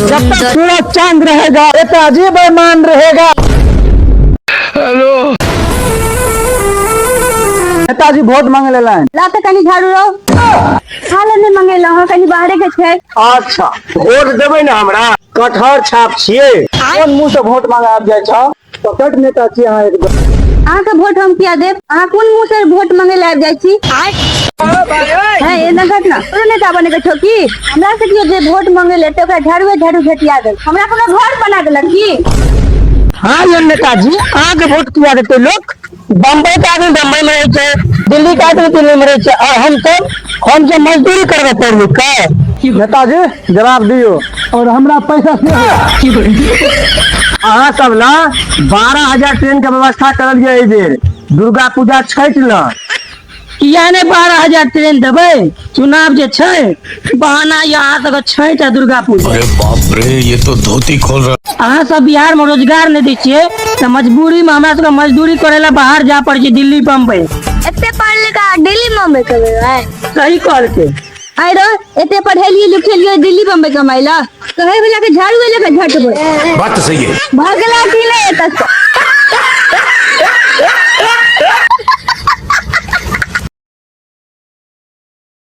जब तक सूरज चांद रहेगा नेताजी बेईमान रहेगा। हेलो नेताजी वोट मांगे ले लाइन ला तो कनी झाड़ू रो हाल नहीं मंगेला हो कनी बाहरे के छे। अच्छा वोट देबै ना हमरा कटहर छाप छियै कोन मुंह से वोट मांगा आबि जाय छ पकड़ नेता छी अहाँ एकदम। अहाँ के वोट हम किया देब अहाँ कोन मुंह से वोट मांगे ले आबि जाय छी है ए ना घटना तोरे नेता बने के छो की हमरा से कियो जे वोट मांगे ले तो ओकरा झाड़ू भेटिया दे हमरा कोनो घर बना देलक की। हाँ ये नेताजी अहाँ के वोट किया देते लोग बम्बई के आदमी बम्बई में रहे छे दिल्ली के आदमी दिल्ली में रहे छे और हम सब मजदूरी करबे पड़बे का। नेताजी जवाब दियो और हमरा पैसा से अहाँ सब ला 12,000 ट्रेन के व्यवस्था करल गया बेर दुर्गा पूजा छठ ला किया ने 12,000 ट्रेन देबै चुनाव जे छै बहाना यहाँ तक छठ है दुर्गा पूजा। अरे बाप रे ये तो धोती खोल रहा। अहाँ सब बिहार में रोजगार नहीं दै छियै तो मजबूरी में हमरा सबके मजदूरी करे ला बाहर जा पड़े छै दिल्ली बम्बई। एते पढ़ लिखा दिल्ली बम्बई कमे है सही कहल के आई रो एते पढ़ेलिए लिखेलिए दिल्ली बम्बई कमाइला कहे वाला के झाड़ू लेके झट बात तो सही है। भगला की ले तक